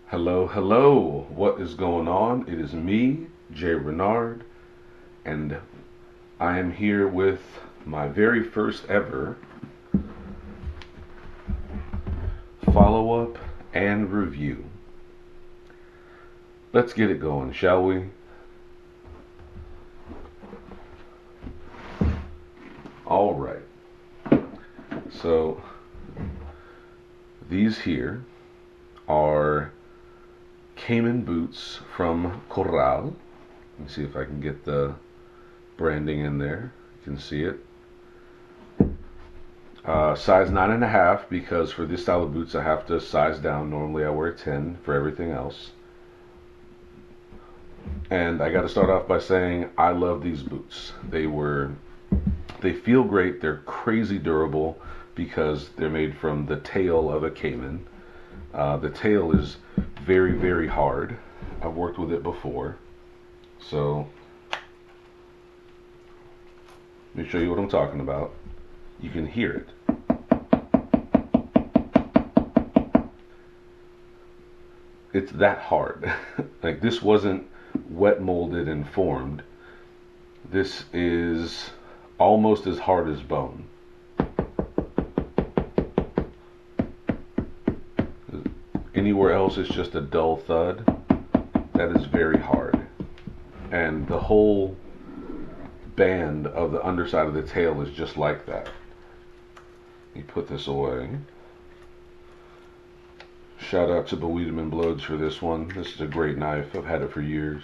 Hello, hello. What is going on? It is me, Jay Renard, and I am here with my very first ever follow up and review. Let's get it going, shall we? All right. So, these here are Cayman boots from Corral. Let me see if I can get the branding in there. You can see it. Size 9.5 because for this style of boots I have to size down. Normally I wear 10 for everything else. And I got to start off by saying I love these boots. They feel great. They're crazy durable because they're made from the tail of a caiman. The tail is very, very hard. I've worked with it before. So let me show you what I'm talking about. You can hear it. It's that hard. Like, this wasn't wet molded and formed. This is almost as hard as bone. Anywhere else it's just a dull thud. That is very hard. And the whole band of the underside of the tail is just like that. Let me put this away. Shout out to Bowiedum and Blodes for this one. This is a great knife. I've had it for years.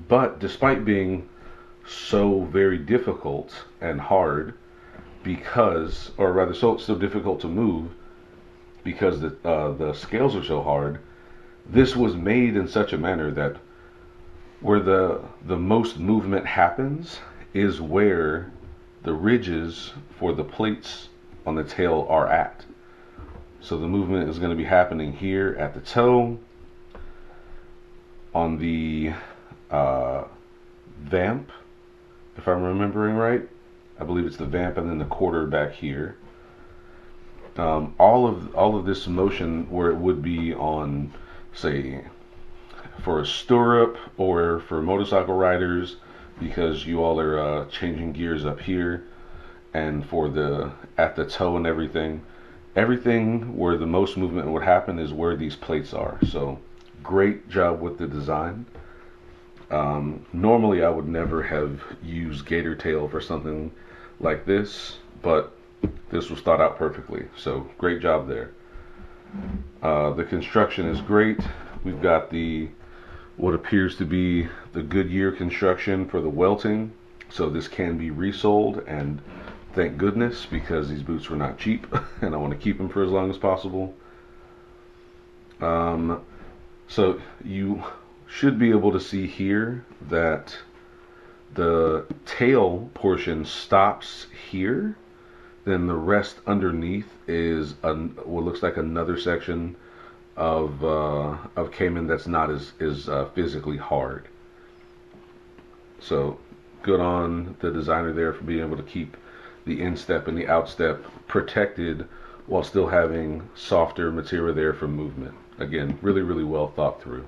But despite being so very difficult and hard, because, or rather, so difficult to move because the scales are so hard, this was made in such a manner that where the most movement happens is where the ridges for the plates on the tail are at. So the movement is going to be happening here at the toe, on the vamp, if I'm remembering right. I believe it's the vamp and then the quarter back here. All of this motion where it would be on, say, for a stirrup or for motorcycle riders, because you all are changing gears up here, and for the at the toe and everything where the most movement would happen is where these plates are. So great job with the design. Normally I would never have used gator tail for something like this, but this was thought out perfectly. So great job there. The construction is great. We've got the what appears to be the Goodyear construction for the welting. So this can be resold, and thank goodness, because these boots were not cheap and I want to keep them for as long as possible. So you should be able to see here that the tail portion stops here. Then the rest underneath is what looks like another section of caiman that's not as physically hard. So good on the designer there for being able to keep the instep and the outstep protected while still having softer material there for movement. Again, really, really well thought through.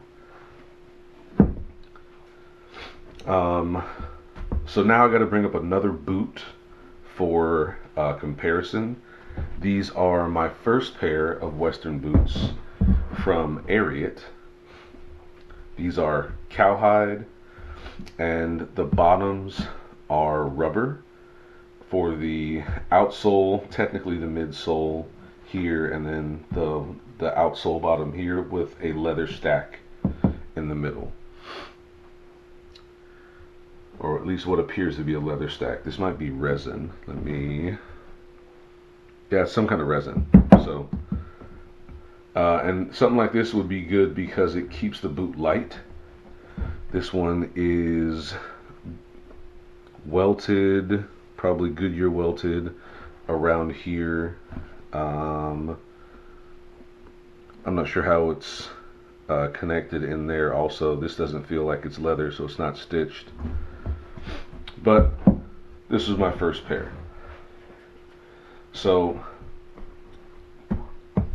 So now I got to bring up another boot for comparison. These are my first pair of Western boots from Ariat. These are cowhide, and the bottoms are rubber. For the outsole, technically the midsole here, and then the outsole bottom here with a leather stack in the middle, or at least what appears to be a leather stack. This might be resin. Yeah, it's some kind of resin. So and something like this would be good because it keeps the boot light. This one is welted, probably Goodyear welted around here. I'm not sure how it's connected in there. Also, this doesn't feel like it's leather, so it's not stitched. But this was my first pair. So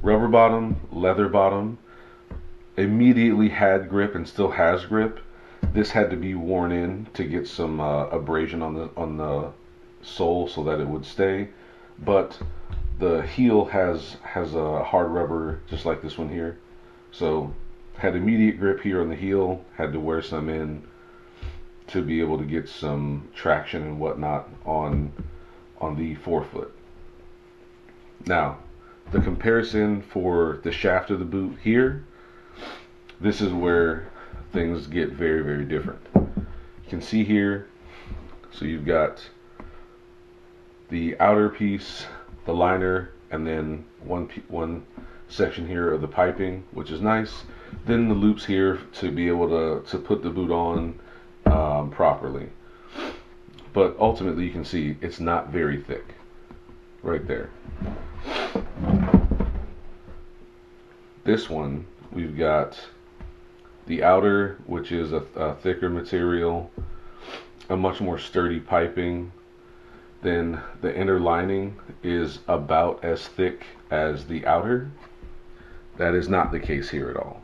Rubber bottom, leather bottom. Immediately had grip and still has grip. This had to be worn in to get some abrasion on the sole so that it would stay. But the heel has a hard rubber just like this one here. So had immediate grip here on the heel. Had to wear some in to be able to get some traction and whatnot on the forefoot. Now, the comparison for the shaft of the boot here, this is where things get very, very different. You can see here, so you've got the outer piece, the liner, and then one section here of the piping, which is nice. Then the loops here to be able to put the boot on properly. But ultimately you can see it's not very thick right there. This one, we've got the outer, which is a thicker material, a much more sturdy piping. Then the inner lining is about as thick as the outer. That is not the case here at all.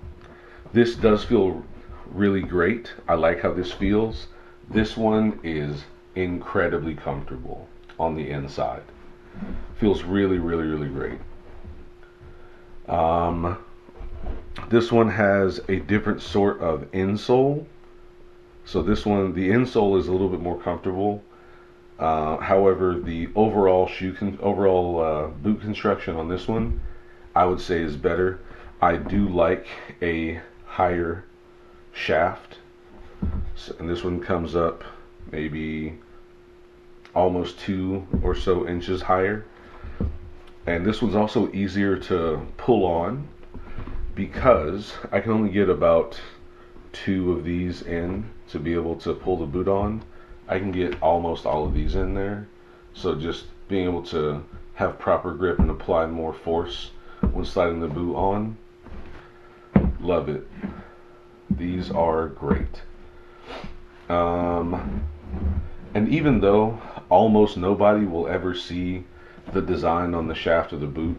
This does feel really great. I like how this feels. This one is incredibly comfortable on the inside. Feels really, really, really great. This one has a different sort of insole. So this one, the insole is a little bit more comfortable. However, the overall boot construction on this one, I would say is better. I do like a higher shaft, and this one comes up maybe almost 2 or so inches higher. And this one's also easier to pull on because I can only get about 2 of these in to be able to pull the boot on. I can get almost all of these in there. So just being able to have proper grip and apply more force when sliding the boot on, love it. These are great. And even though almost nobody will ever see the design on the shaft of the boot,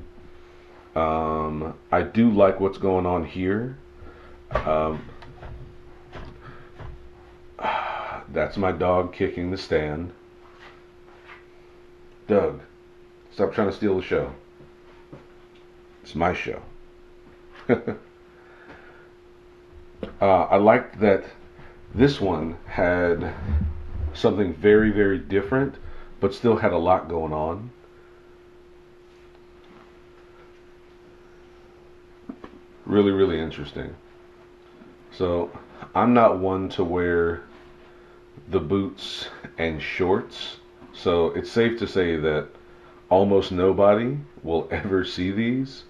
I do like what's going on here. That's my dog kicking the stand. Doug, stop trying to steal the show. It's my show. I liked that this one had something very, very different, but still had a lot going on. Really, really interesting. So I'm not one to wear the boots and shorts, so it's safe to say that almost nobody will ever see these.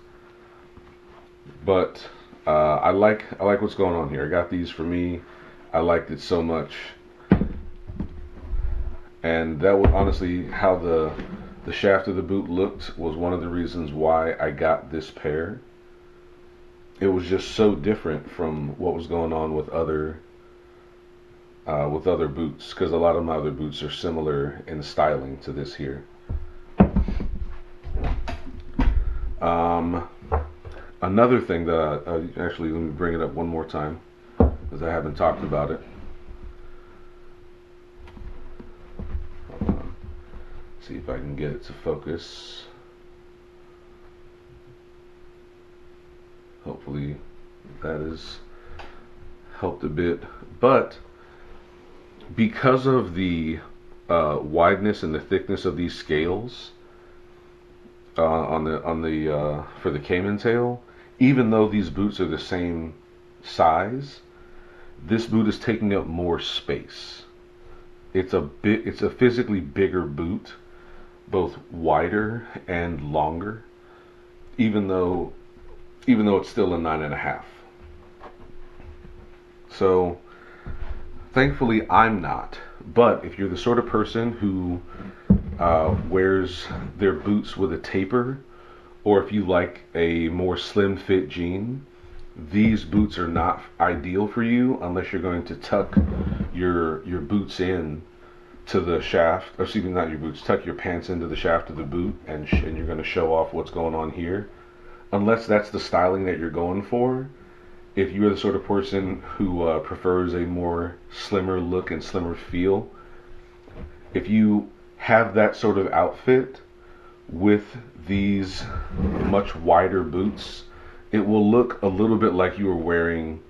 But I like what's going on here. I got these for me. I liked it so much, and that was honestly how the shaft of the boot looked. Was one of the reasons why I got this pair. It was just so different from what was going on with other boots, because a lot of my other boots are similar in styling to this here. Another thing that I actually, let me bring it up one more time because I haven't talked about it. See if I can get it to focus. Hopefully that has helped a bit. But because of the wideness and the thickness of these scales for the Cayman tail, even though these boots are the same size, this boot is taking up more space. It's a physically bigger boot, both wider and longer, even though it's still a 9.5. So thankfully I'm not. But if you're the sort of person who wears their boots with a taper, or if you like a more slim fit jean, these boots are not ideal for you unless you're going to tuck your boots in to the shaft, or excuse me, not your boots, tuck your pants into the shaft of the boot, and you're going to show off what's going on here. unless that's the styling that you're going for, if you're the sort of person who prefers a more slimmer look and slimmer feel, if you have that sort of outfit with these much wider boots, it will look a little bit like you are wearing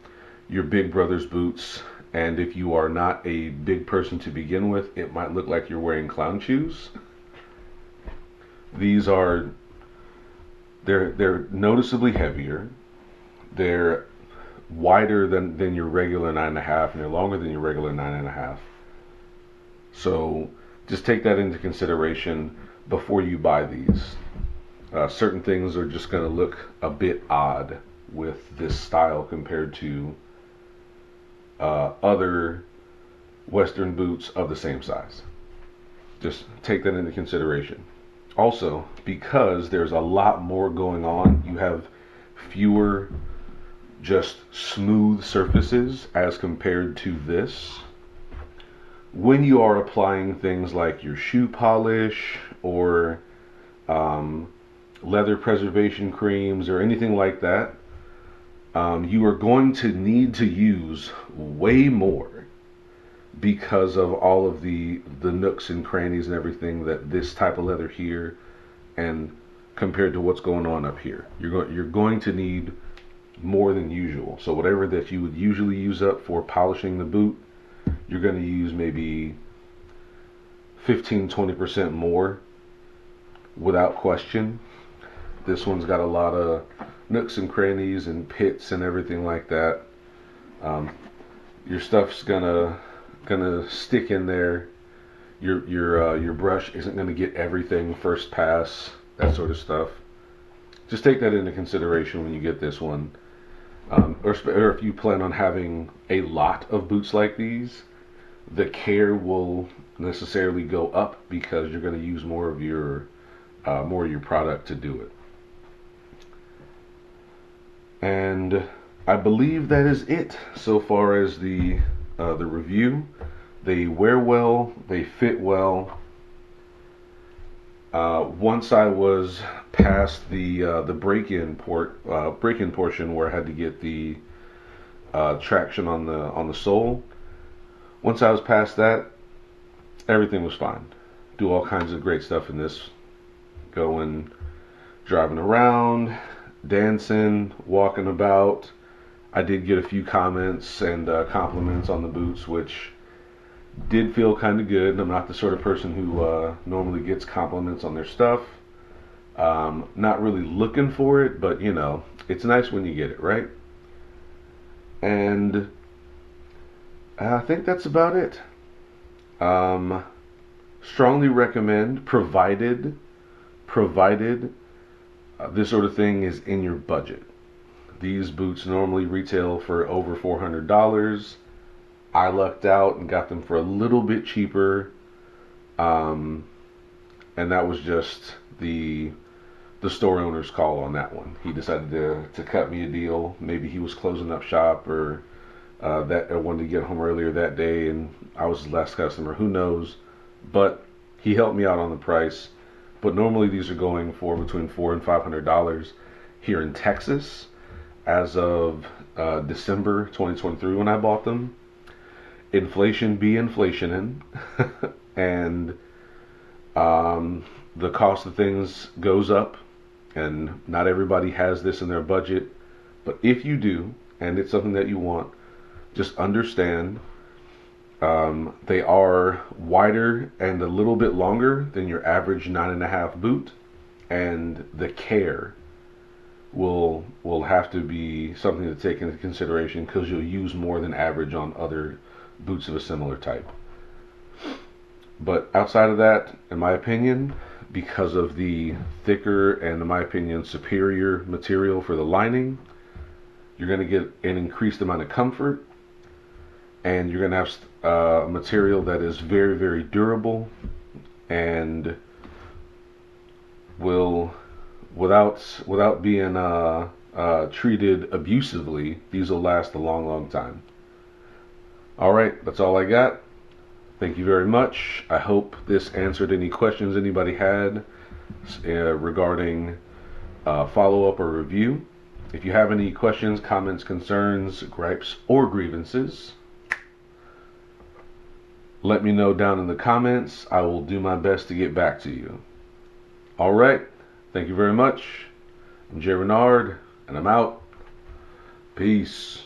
your big brother's boots. And if you are not a big person to begin with, it might look like you're wearing clown shoes. These are they're noticeably heavier. They're wider than your regular 9.5, and they're longer than your regular 9.5. So just take that into consideration before you buy these. Certain things are just going to look a bit odd with this style compared to other Western boots of the same size. Just take that into consideration. Also, because there's a lot more going on, you have fewer just smooth surfaces as compared to this. When you are applying things like your shoe polish or leather preservation creams or anything like that, you are going to need to use way more because of all of the nooks and crannies and everything that this type of leather here, and compared to what's going on up here, you're going to need more than usual. So whatever that you would usually use up for polishing the boot, you're going to use maybe 15-20% more without question. This one's got a lot of nooks and crannies and pits and everything like that. Your stuff's gonna stick in there. Your brush isn't gonna get everything first pass, that sort of stuff. Just take that into consideration when you get this one. Or if you plan on having a lot of boots like these, the care will necessarily go up because you're going to use more of your product to do it. And I believe that is it so far as the review. They wear well, they fit well. Once I was past the break-in portion where I had to get the traction on the sole, once I was past that, everything was fine. Do all kinds of great stuff in this. Going, driving around, dancing, walking about. I did get a few comments and compliments on the boots, which did feel kind of good. I'm not the sort of person who normally gets compliments on their stuff. Not really looking for it, but you know, it's nice when you get it, right? And I think that's about it. Strongly recommend, provided this sort of thing is in your budget. These boots normally retail for over $400. I lucked out and got them for a little bit cheaper, and that was just the store owner's call on that one. He decided to cut me a deal. Maybe he was closing up shop, or that I wanted to get home earlier that day, and I was his last customer. Who knows? But he helped me out on the price. But normally these are going for between $400 and $500 here in Texas as of December 2023 when I bought them. Inflation be inflationing, and the cost of things goes up, and not everybody has this in their budget. But if you do, and it's something that you want, just understand they are wider and a little bit longer than your average 9.5 boot, and the care will have to be something to take into consideration because you'll use more than average on other boots of a similar type. But outside of that, in my opinion, because of the thicker and, in my opinion, superior material for the lining, you're going to get an increased amount of comfort, and you're going to have material that is very, very durable and will, without being treated abusively, these will last a long, long time. All right, that's all I got. Thank you very much. I hope this answered any questions anybody had regarding follow up or review. If you have any questions, comments, concerns, gripes, or grievances, let me know down in the comments. I will do my best to get back to you. All right. Thank you very much. I'm Jay Renard, and I'm out. Peace.